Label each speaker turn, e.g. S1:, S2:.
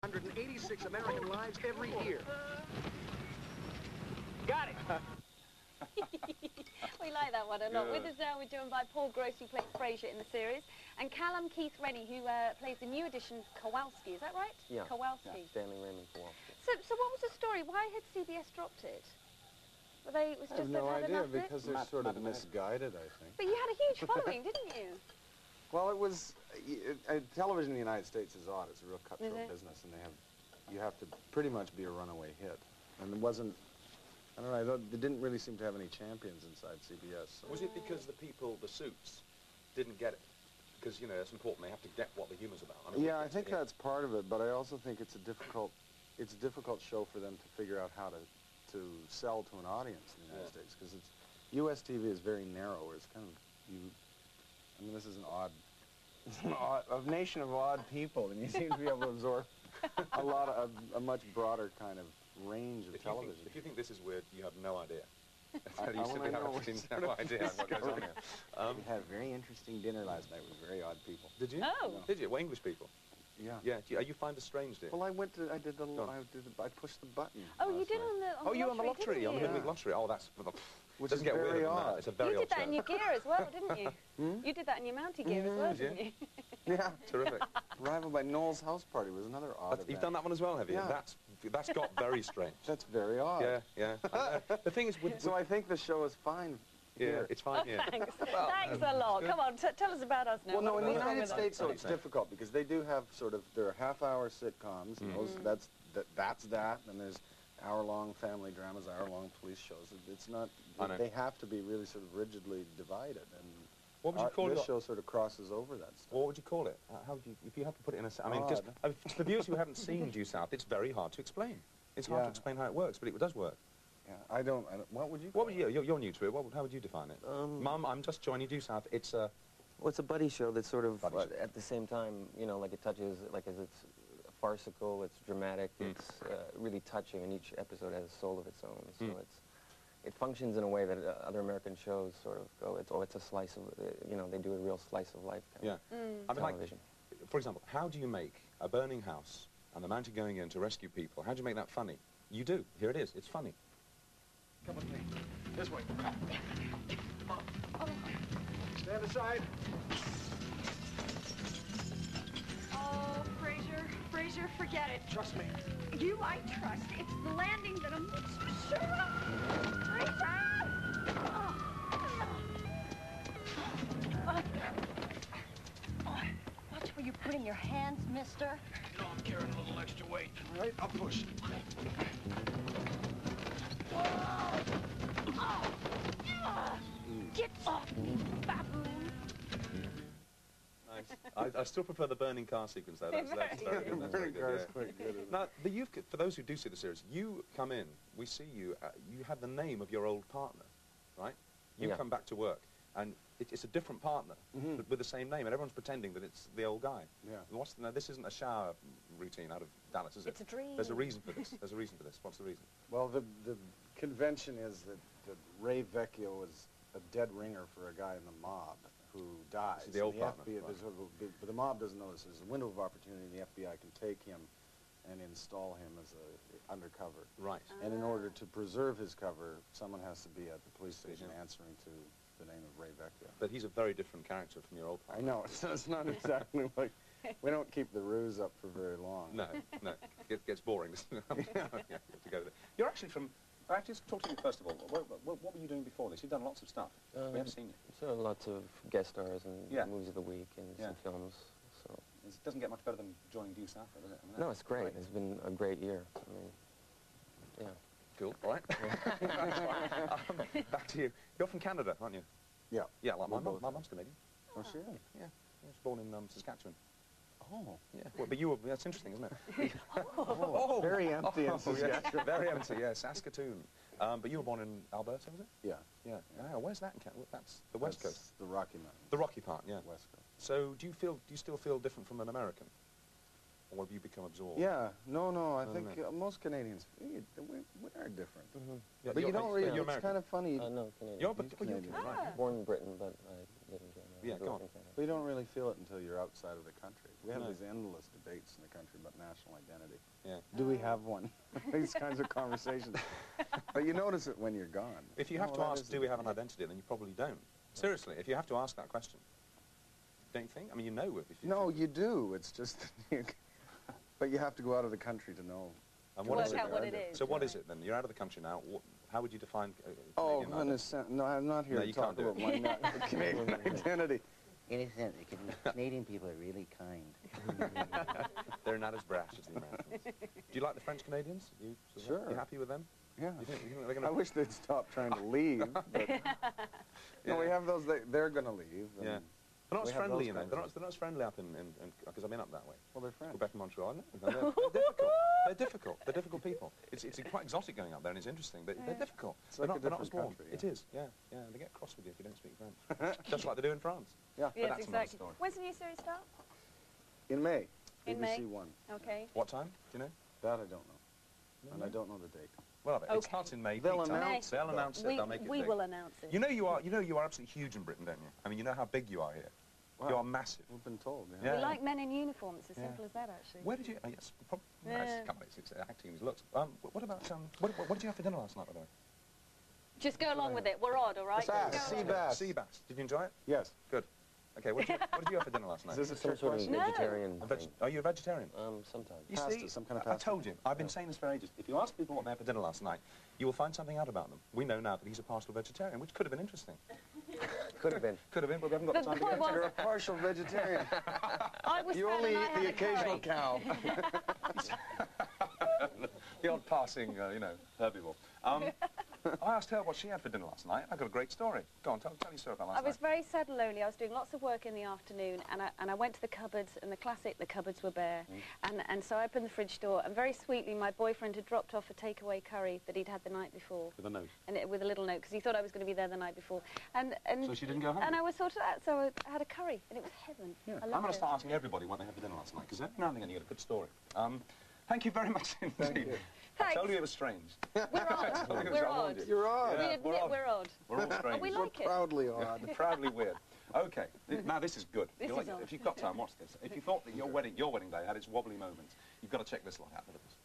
S1: 186 American lives every year.
S2: Got it.
S3: We like that one a lot. With us now, we're joined by Paul Gross, who plays Frasier in the series, and Callum Rennie, who plays the new edition Kowalski. Is that right?
S4: Yeah.
S3: Kowalski.
S4: Yeah, Stanley Raymond Kowalski.
S3: So what was the story? Why had CBS dropped it? Was
S5: I have no idea, because they're sort of misguided, I think.
S3: But you had a huge following, didn't you?
S5: Well, it was, television in the United States is odd. It's a real cutthroat business, and you have to pretty much be a runaway hit. And it wasn't, I don't know, they didn't really seem to have any champions inside CBS. So.
S6: Was it because the people, the suits, didn't get it? Because, you know, it's important, they have to get what the humor's about. I mean,
S5: yeah, I think that's part of it, but I also think it's a difficult show for them to figure out how to sell to an audience in the United States, because U.S. TV is very narrow, where it's kind of, I mean, this is a nation of odd people, and you seem to be able to absorb a much broader kind of range of television.
S6: If you think this is weird, you have no idea.
S5: You
S6: simply have no idea what goes on here.
S5: We had a very interesting dinner last night with very odd people.
S6: Did you?
S3: Oh.
S6: No. Did you? Well, English people?
S5: Yeah.
S6: Yeah. You find it strange, do you?
S5: Well, I pushed the button.
S3: Oh, you did on the
S6: you on the lottery, on the midweek lottery. Oh, that's...
S5: Which
S6: doesn't
S5: is
S6: get
S5: very
S6: weirder than
S5: odd.
S6: that. It's a very
S3: You
S6: odd
S3: did that
S6: show.
S3: in your gear as well, didn't you? You did that in your Mountie gear as well, didn't you?
S5: Yeah.
S6: Terrific.
S5: Arrival by Noel's house party was another odd event.
S6: You've done that one as well, have you?
S5: Yeah.
S6: That's got very strange.
S5: That's very odd.
S6: Yeah. The thing is,
S5: so I think the show is fine.
S6: Yeah, it's fine.
S3: Oh, thanks. Thanks a lot. Come on, tell us about us now.
S5: Well, no, in the United States, so it's difficult because they do have there are half-hour sitcoms, and that's that, and there's hour-long family dramas, hour-long police shows. It's not. They have to be really sort of rigidly divided, and
S6: what would you call
S5: this
S6: it?
S5: show sort of crosses over that stuff.
S6: What would you call it? How would you, if you have to put it in a... I mean, because for viewers who haven't seen Due South, it's very hard to explain. It's hard to explain how it works, but it does work.
S5: Yeah, I don't. What would you? Call it?
S6: You're new to it. How would you define it? Mum, I'm just joining Due South. It's a...
S4: Well, it's a buddy show that's sort of, at the same time, you know, like it touches, like as it's farcical, it's dramatic, it's really touching, and each episode has a soul of its own. So it functions in a way that other American shows sort of go, it's a slice of, you know, they do a real slice of life kind of
S6: I mean,
S4: television.
S6: Like, for example, how do you make a burning house and the Mountie going in to rescue people? How do you make that funny? You do. Here it is. It's funny.
S1: Come with me. This way. Come on. Stand aside.
S7: Oh, Frasier, forget it.
S1: Trust me.
S7: You I trust. It's the landing that I'm so sure of. Frasier! Watch where you're putting your hands, mister.
S1: You know I'm carrying a little extra weight. All right, I'll push.
S7: Get off me, baboon!
S6: Nice. I still prefer the burning car sequence, though. That's very good. That's very good.
S5: Quite good.
S6: Now, for those who do see the series, you come in, we see you, you have the name of your old partner, right? You come back to work, and it's a different partner, but with the same name, and everyone's pretending that it's the old guy.
S5: Yeah.
S6: Now, this isn't a shower routine out of Dallas, is it?
S3: It's a dream.
S6: There's a reason for this. There's a reason for this. What's the reason?
S5: Well, the convention is that Ray Vecchio was a dead ringer for a guy in the mob who dies.
S6: The old partner.
S5: But the mob doesn't know this. There's a window of opportunity, and the FBI can take him and install him as a undercover.
S6: Right.
S5: And in order to preserve his cover, someone has to be at the police station answering to the name of Ray Vecchio.
S6: But he's a very different character from your old partner.
S5: I know. It's not exactly like... We don't keep the ruse up for very long.
S6: No. It gets boring. To go with it. You're actually from... just talk to me first of all. What were you doing before this? You've done lots of stuff. We have seen you.
S4: So lots of guest stars and movies of the week and some films. So
S6: It doesn't get much better than joining Due South, does it? I mean,
S4: no, it's great. It's been a great year. I mean, yeah.
S6: Cool. All right. Back to you. You're from Canada, aren't you?
S5: Yeah.
S6: Yeah, like my mum's Canadian.
S5: Oh, she is?
S6: Yeah. She was born in Saskatchewan.
S5: Oh.
S6: Yeah. Well, but you were... That's interesting, isn't it?
S5: Oh, very empty in Saskatchewan.
S6: Very empty, yeah. Saskatoon. But you were born in Alberta, was it?
S5: Yeah.
S6: Yeah. Where's that in Canada? That's the West Coast.
S5: The Rocky Mountains.
S6: The Rocky part, yeah.
S5: West Coast.
S6: So do you still feel different from an American? Or have you become absorbed?
S5: Yeah. No, I think most Canadians, we are different.
S6: Yeah,
S5: but you don't really...
S6: You're
S5: it's kind of funny.
S4: No, Canadian.
S6: You're
S5: Canadian.
S6: Right.
S4: Born in Britain, but I live in Canada.
S6: Yeah, go on.
S5: But you don't really feel it until you're outside of the country. We have
S6: No.
S5: these endless debates in the country about national identity.
S6: Yeah.
S5: Do we have one? These kinds of conversations. But you notice it when you're gone.
S6: If you have
S5: Oh,
S6: to
S5: that
S6: ask,
S5: is
S6: do
S5: a
S6: we have an
S5: debate.
S6: identity, then you probably don't. Seriously, if you have to ask that question, don't you think? I mean, you know if you...
S5: No, you do. It's just... But you have to go out of the country to know.
S6: And
S3: To
S6: what
S3: work
S6: is it
S3: out what
S6: then?
S3: it is.
S6: So what
S3: right.
S6: is it then? You're out of the country now. How would you define
S5: Oh,
S6: Canadian
S5: in a
S6: identity?
S5: sense, no, I'm not here
S6: No,
S5: to
S6: you
S5: talk
S6: can't do
S5: about my Canadian identity.
S2: In a sense, Canadian people are really kind.
S6: They're not as brash as the Americans. Do you like the French Canadians?
S5: Sure.
S6: You happy with them?
S5: Yeah.
S6: You think they're
S5: I
S6: gonna...
S5: wish they'd stop trying to leave. But no, we have those. They're going to leave. and
S6: Yeah. They're not
S5: we
S6: as
S5: have
S6: friendly,
S5: those
S6: you know.
S5: kinds
S6: They're
S5: of-
S6: not as friendly up in because I've been up that way.
S5: Well, they're French.
S6: Quebec and Montreal, isn't it? They're difficult. They're difficult. They're difficult people. It's quite exotic going up there, and it's interesting, but they're difficult.
S5: It's like a
S6: they're not as
S5: different
S6: warm.
S5: country,
S6: It
S5: yeah.
S6: is, yeah. They get cross with you if you don't speak French. Just like they do in France.
S5: Yeah.
S3: Yes,
S6: that's another
S3: exactly.
S6: story.
S3: When's the new series start?
S5: In May.
S3: In
S5: BBC
S3: May?
S5: One.
S3: Okay.
S6: What time? Do you know?
S5: That I don't know. And I don't know the date.
S6: Well, it
S3: Okay.
S6: starts in May.
S5: They'll
S6: Big time.
S5: announce
S6: They'll announce it. They'll make it
S3: we
S6: big.
S3: will announce it.
S6: You know you are absolutely huge in Britain, don't you? I mean, you know how big you are here.
S5: Wow.
S6: You are massive.
S5: We've been told.
S6: Yeah.
S3: We like men in uniform. It's as
S6: Yeah.
S3: simple as that, actually.
S6: Where did you? Oh, yes, probably.
S3: Yeah.
S6: Come on, it's acting in his looks. What about what did you have for dinner last night, by the way?
S3: Just go along with it. We're odd, all right?
S5: Bass,
S3: Just go
S5: sea
S3: along.
S5: bass.
S6: Sea bass. Did you enjoy it?
S5: Yes.
S6: Good. Okay, what did you have for dinner last night?
S5: Is this a
S4: Some
S5: trick
S4: sort of
S5: question?
S3: No.
S4: vegetarian thing.
S6: Are you a vegetarian?
S4: Sometimes.
S6: You
S5: Pasta,
S6: see,
S5: some kind of
S6: I
S5: pasta.
S6: told you. I've been saying this for ages. If you ask people what they had for dinner last night, you will find something out about them. We know now that he's a partial vegetarian, which could have been interesting.
S4: Could have been.
S6: Could have been, but we haven't got
S3: The
S6: the time to
S3: point
S6: get into
S5: You're
S6: it.
S5: a partial vegetarian.
S3: I was
S5: You
S3: fat
S5: only
S3: and I
S5: eat
S3: had
S5: the
S3: a
S5: occasional
S3: curry.
S5: cow.
S6: The odd passing, herbivore. I asked her what she had for dinner last night. I got a great story. Go on, tell your story about last
S3: I was
S6: night.
S3: very sad and lonely. I was doing lots of work in the afternoon, and I went to the cupboards, and the cupboards were bare. And so I opened the fridge door, and very sweetly, my boyfriend had dropped off a takeaway curry that he'd had the night before.
S6: With a note.
S3: And with a little note, because he thought I was going to be there the night before. And
S6: So she didn't go home?
S3: And I was sort of that, so I had a curry, and it was heaven.
S6: Yeah.
S3: I
S6: I'm
S3: loved
S6: going to
S3: it.
S6: start asking everybody what they had for dinner last night, because every now and again you get a good story. Thank you very much indeed. I
S3: Thanks.
S6: told you it was strange.
S3: We're odd.
S6: I
S3: We're
S6: warned
S3: odd.
S6: you.
S5: You're odd.
S3: We
S6: Yeah,
S3: admit we're odd.
S6: We're all strange.
S3: we
S5: We're
S3: like it.
S5: proudly odd.
S6: Proudly weird. Okay, now this is good.
S3: This
S6: You'll
S3: is
S6: like it.
S3: odd.
S6: If you've got time, watch this. If you thought that your wedding day had its wobbly moments, you've got to check this lot out. Look at this.